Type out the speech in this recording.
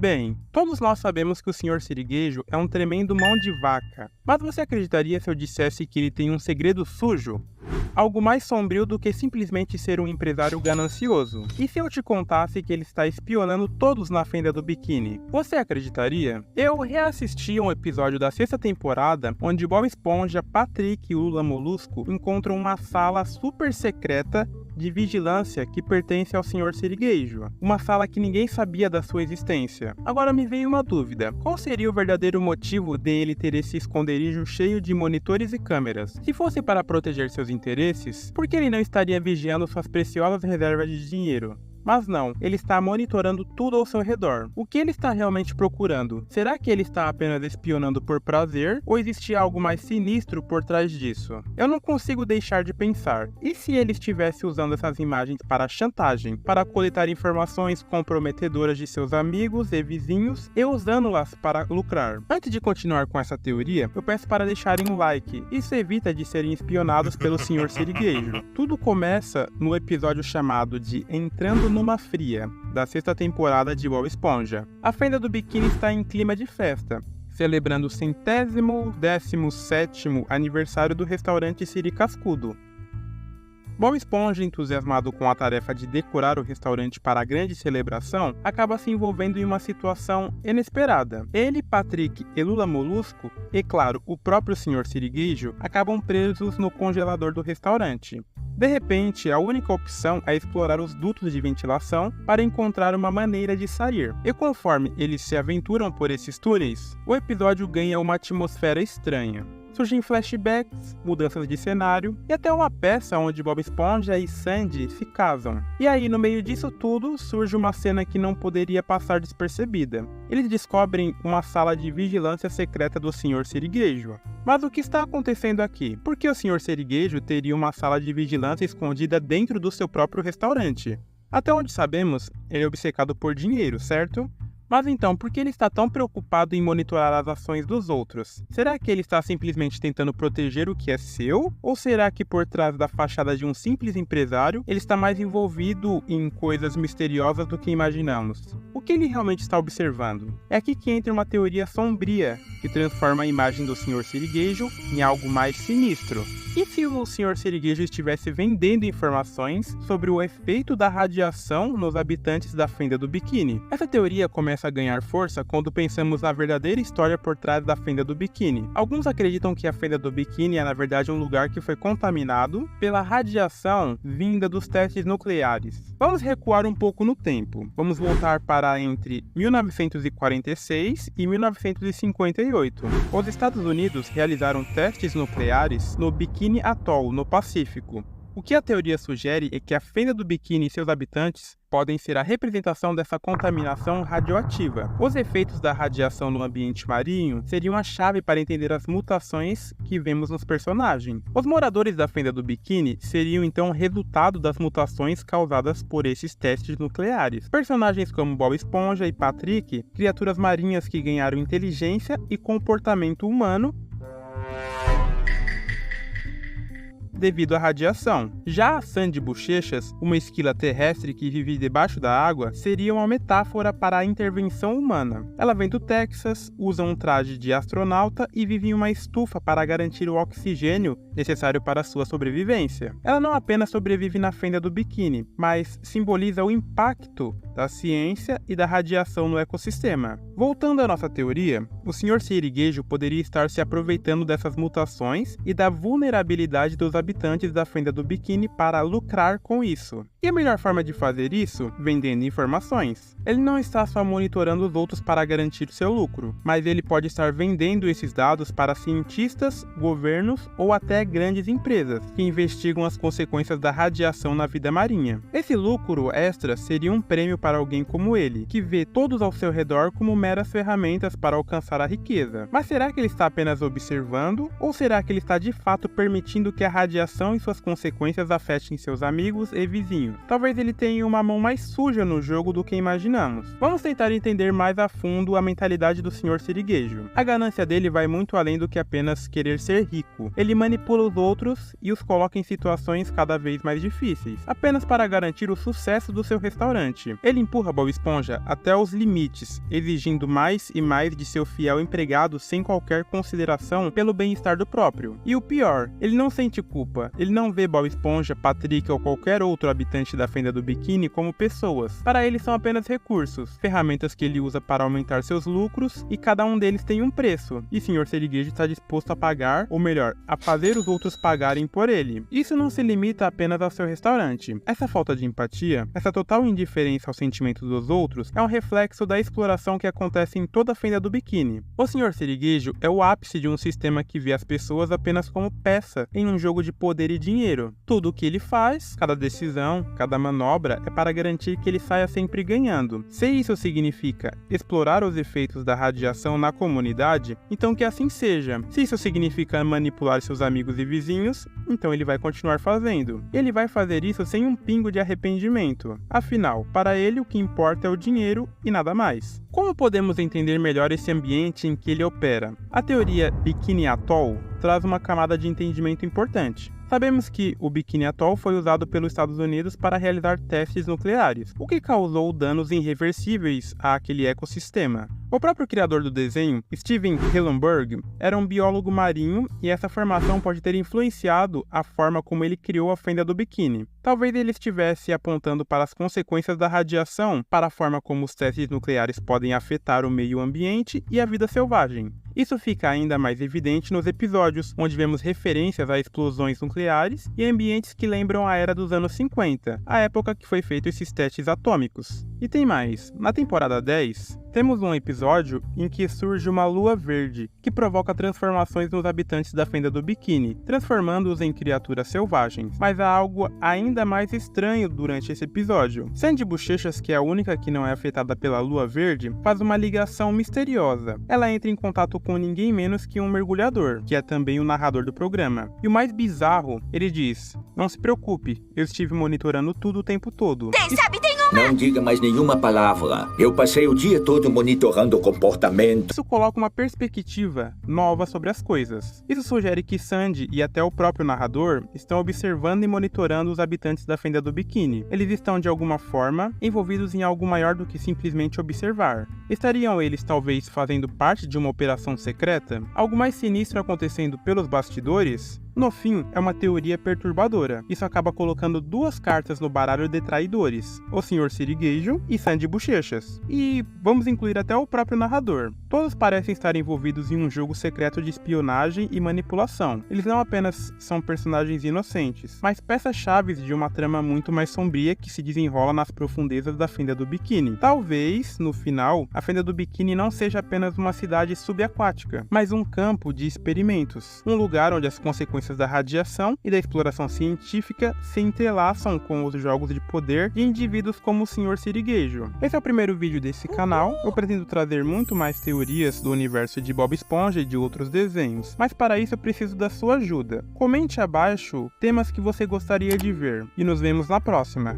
Bem, todos nós sabemos que o Sr. Sirigueijo é um tremendo mão de vaca, mas você acreditaria se eu dissesse que ele tem um segredo sujo? Algo mais sombrio do que simplesmente ser um empresário ganancioso. E se eu te contasse que ele está espionando todos na fenda do biquíni? Você acreditaria? Eu reassisti um episódio da 6ª temporada, onde Bob Esponja, Patrick e Lula Molusco encontram uma sala super secreta de vigilância que pertence ao Sr. Sirigueijo, uma sala que ninguém sabia da sua existência. Agora me veio uma dúvida, qual seria o verdadeiro motivo dele ter esse esconderijo cheio de monitores e câmeras? Se fosse para proteger seus interesses, por que ele não estaria vigiando suas preciosas reservas de dinheiro? Mas não, ele está monitorando tudo ao seu redor. O que ele está realmente procurando? Será que ele está apenas espionando por prazer, ou existe algo mais sinistro por trás disso? Eu não consigo deixar de pensar, e se ele estivesse usando essas imagens para chantagem, para coletar informações comprometedoras de seus amigos e vizinhos, e usando-las para lucrar? Antes de continuar com essa teoria, eu peço para deixarem um like, isso evita de serem espionados pelo Sr. Sirigueijo. Tudo começa no episódio chamado de Entrando numa Fria, da 6ª temporada de Bob Esponja. A fenda do biquíni está em clima de festa, celebrando o 117º aniversário do restaurante Siri Cascudo. Bob Esponja, entusiasmado com a tarefa de decorar o restaurante para a grande celebração, acaba se envolvendo em uma situação inesperada. Ele, Patrick e Lula Molusco, e claro, o próprio Sr. Sirigueijo, acabam presos no congelador do restaurante. De repente, a única opção é explorar os dutos de ventilação para encontrar uma maneira de sair. E conforme eles se aventuram por esses túneis, o episódio ganha uma atmosfera estranha. Surgem flashbacks, mudanças de cenário e até uma peça onde Bob Esponja e Sandy se casam. E aí, no meio disso tudo, surge uma cena que não poderia passar despercebida. Eles descobrem uma sala de vigilância secreta do Sr. Sirigueijo. Mas o que está acontecendo aqui? Por que o Sr. Sirigueijo teria uma sala de vigilância escondida dentro do seu próprio restaurante? Até onde sabemos, ele é obcecado por dinheiro, certo? Mas então, por que ele está tão preocupado em monitorar as ações dos outros? Será que ele está simplesmente tentando proteger o que é seu? Ou será que por trás da fachada de um simples empresário, ele está mais envolvido em coisas misteriosas do que imaginamos? O que ele realmente está observando? É aqui que entra uma teoria sombria, que transforma a imagem do Sr. Sirigueijo em algo mais sinistro. E se o Sr. Sirigueijo estivesse vendendo informações sobre o efeito da radiação nos habitantes da fenda do biquíni? Essa teoria começa a ganhar força quando pensamos na verdadeira história por trás da fenda do biquíni. Alguns acreditam que a fenda do biquíni é na verdade um lugar que foi contaminado pela radiação vinda dos testes nucleares. Vamos recuar um pouco no tempo. Vamos voltar para entre 1946 e 1958. Os Estados Unidos realizaram testes nucleares no Bikini Atoll, no Pacífico. O que a teoria sugere é que a fenda do biquíni e seus habitantes podem ser a representação dessa contaminação radioativa. Os efeitos da radiação no ambiente marinho seriam a chave para entender as mutações que vemos nos personagens. Os moradores da fenda do biquíni seriam então o resultado das mutações causadas por esses testes nucleares. Personagens como Bob Esponja e Patrick, criaturas marinhas que ganharam inteligência e comportamento humano devido à radiação. Já a Sandy Bochechas, uma esquila terrestre que vive debaixo da água, seria uma metáfora para a intervenção humana. Ela vem do Texas, usa um traje de astronauta e vive em uma estufa para garantir o oxigênio necessário para sua sobrevivência. Ela não apenas sobrevive na fenda do biquíni, mas simboliza o impacto da ciência e da radiação no ecossistema. Voltando à nossa teoria, o Sr. Sirigueijo poderia estar se aproveitando dessas mutações e da vulnerabilidade dos habitantes da fenda do biquíni para lucrar com isso. E a melhor forma de fazer isso? Vendendo informações. Ele não está só monitorando os outros para garantir seu lucro, mas ele pode estar vendendo esses dados para cientistas, governos ou até grandes empresas que investigam as consequências da radiação na vida marinha. Esse lucro extra seria um prêmio para alguém como ele, que vê todos ao seu redor como meras ferramentas para alcançar a riqueza. Mas será que ele está apenas observando? Ou será que ele está de fato permitindo que a radiação radiação e suas consequências afetem seus amigos e vizinhos. Talvez ele tenha uma mão mais suja no jogo do que imaginamos. Vamos tentar entender mais a fundo a mentalidade do Sr. Sirigueijo. A ganância dele vai muito além do que apenas querer ser rico. Ele manipula os outros e os coloca em situações cada vez mais difíceis, apenas para garantir o sucesso do seu restaurante. Ele empurra Bob Esponja até os limites, exigindo mais e mais de seu fiel empregado sem qualquer consideração pelo bem-estar do próprio. E o pior, ele não sente culpa. Ele não vê Bob Esponja, Patrick ou qualquer outro habitante da Fenda do Biquíni como pessoas. Para ele são apenas recursos, ferramentas que ele usa para aumentar seus lucros, e cada um deles tem um preço, e Sr. Sirigueijo está disposto a pagar, ou melhor, a fazer os outros pagarem por ele. Isso não se limita apenas ao seu restaurante. Essa falta de empatia, essa total indiferença aos sentimentos dos outros, é um reflexo da exploração que acontece em toda a Fenda do Biquíni. O Sr. Sirigueijo é o ápice de um sistema que vê as pessoas apenas como peça em um jogo de poder e dinheiro. Tudo o que ele faz, cada decisão, cada manobra, é para garantir que ele saia sempre ganhando. Se isso significa explorar os efeitos da radiação na comunidade, então que assim seja. Se isso significa manipular seus amigos e vizinhos, então ele vai continuar fazendo. Ele vai fazer isso sem um pingo de arrependimento. Afinal, para ele o que importa é o dinheiro e nada mais. Como podemos entender melhor esse ambiente em que ele opera? A teoria Bikini Atoll traz uma camada de entendimento importante. Sabemos que o Bikini Atoll foi usado pelos Estados Unidos para realizar testes nucleares, o que causou danos irreversíveis àquele ecossistema. O próprio criador do desenho, Steven Hillenburg, era um biólogo marinho e essa formação pode ter influenciado a forma como ele criou a Fenda do Biquíni. Talvez ele estivesse apontando para as consequências da radiação, para a forma como os testes nucleares podem afetar o meio ambiente e a vida selvagem. Isso fica ainda mais evidente nos episódios, onde vemos referências a explosões nucleares e ambientes que lembram a era dos anos 50, a época que foi feito esses testes atômicos. E tem mais, na temporada 10, temos um episódio em que surge uma lua verde, que provoca transformações nos habitantes da Fenda do Biquíni, transformando-os em criaturas selvagens. Mas há algo ainda mais estranho durante esse episódio. Sandy Bochechas, que é a única que não é afetada pela lua verde, faz uma ligação misteriosa. Ela entra em contato com ninguém menos que um mergulhador, que é também o narrador do programa. E o mais bizarro, ele diz: "Não se preocupe, eu estive monitorando tudo o tempo todo." Quem sabe tem uma... Não diga mais nenhuma palavra. Eu passei o dia todo monitorando o comportamento. Isso coloca uma perspectiva nova sobre as coisas. Isso sugere que Sandy e até o próprio narrador estão observando e monitorando os habitantes da Fenda do Biquíni. Eles estão, de alguma forma, envolvidos em algo maior do que simplesmente observar. Estariam eles talvez fazendo parte de uma operação secreta? Algo mais sinistro acontecendo pelos bastidores? No fim, é uma teoria perturbadora. Isso acaba colocando duas cartas no baralho de traidores, o Sr. Sirigueijo e Sandy Bochechas. E vamos incluir até o próprio narrador. Todos parecem estar envolvidos em um jogo secreto de espionagem e manipulação. Eles não apenas são personagens inocentes, mas peças-chave de uma trama muito mais sombria que se desenrola nas profundezas da Fenda do Biquíni. Talvez, no final, a Fenda do Biquíni não seja apenas uma cidade subaquática, mas um campo de experimentos. Um lugar onde as consequências da radiação e da exploração científica se entrelaçam com os jogos de poder de indivíduos como o Sr. Sirigueijo. Esse é o primeiro vídeo desse canal. Eu pretendo trazer muito mais teorias do universo de Bob Esponja e de outros desenhos, mas para isso eu preciso da sua ajuda. Comente abaixo temas que você gostaria de ver e nos vemos na próxima.